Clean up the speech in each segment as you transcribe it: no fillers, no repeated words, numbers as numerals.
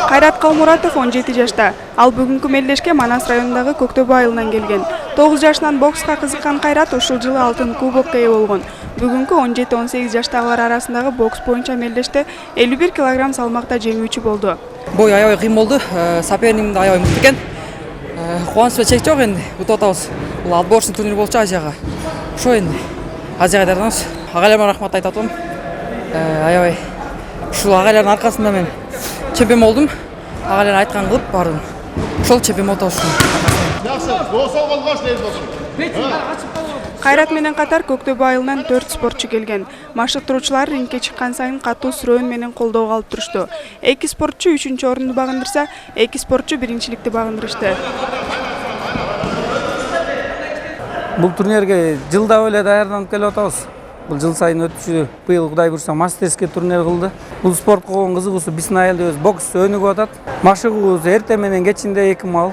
Кайрат Калмуратов 17 жашта. Ал бүгүнкү мелдешке Манас районундагы Көктөбө айылынан келген. 9 жашынан бокска кызыккан Кайрат ушул жылы алтын кубокко ээ болгон. Бүгүнкү 17-18 жаштагылар арасындагы бокс боюнча мелдеште 51 кг салмакта жеңүүчү болду. Бой аябай кыйын болду. Сопернигим да аябай мыкты экен. Кубанычта чек жок энди. Утуп атабыз. Бул отборочный турнир болчу Азияга. Ошо энди. Азияга даярданабыз. Агайларыма рахмат айтып атам. Аябай ушул агайлардын аркасында мен чемпион болдум. Агайлар айткан кылып бардым. Ошол чемпион болуп атышым. Жакшы, досол болгоч дейт болсун. Кайрат менен катар Көктөбө айылынан 4 спортчу келген. Машыктыруучулар рингке чыккан сайын катуу сүрөөн менен колдоого алып турушту. 2 спортчу 3-орунду багындырса, 2 спортчу 1-чиликти багындырышты. Бул турнирге жылда эле даярданып келип атабыз. Бул жыл сайын өтүшү, быйыл Кудай буйруса мастерский турнир кылды. Бул спортко болгон кызыгуусу биздин айылда бокс өнүгүп атат. Машыгуубуз эрте менен кечинде 2 мал.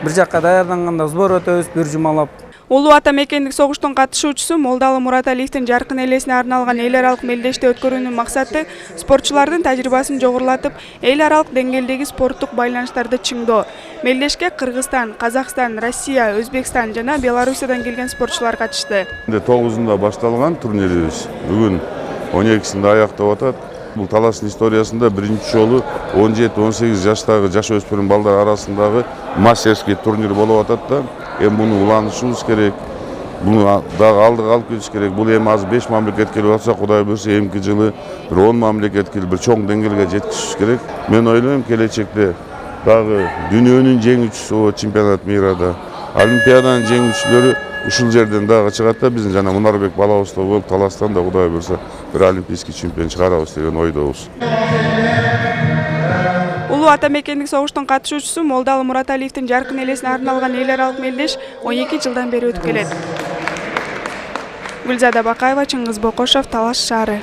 Бир жакка даярданганда сбор өтөбүз бир жумалап. Улуу ата мекендик согуштун катышуучусу Молдалы Мураталиевдин жаркын элесине арналган эл аралык мелдеште өткөрүүнүн максаты спортчулардын тажрыйбасын жогорулатып, эл аралык деңгээлдеги спорттук байланыштарды чыңдоо. Мелдешке Кыргызстан, Казакстан, Россия, Өзбекстан жана Белоруссиядан келген спортчулар катышты. 9-ында башталган турнирибиз бүгүн 12-синде аяктап атат. Бул талаштын историясында биринчи жолу 17-18 жаштагы жаш өспүрүм балдар арасындагы мастерский турнир болуп атат да. Эми муну уланышыбыз керек. Муну дагы алдыга алып кетиш керек. Бул эми азыр 5 мамлекет келип атса, Кудай буйруса эмки жылы бир 10 мамлекет келип бир чоң деңгээлге жеткизиш керек. Мен ойлойм, келечекте дагы дүйнөнүн жеңүүчүсү чемпионат мирада, олимпиаданын жеңүүчүлөрү ушул жерден дагы чыгат да, биздин жана Мунарбек балабызда болуп таластан да Кудай буйруса бир олимпийский чемпион чыгарабыз деген ойдобуз. Улуу ата мекендик согуштун катышуучусу Молдалы Мураталиевдин жаркын элесине арналган эл аралык мелдеш 12 жылдан бери өтүп келет. Гүлзада Бакаева, Чыңгыз Бокошов, Талаш шаары.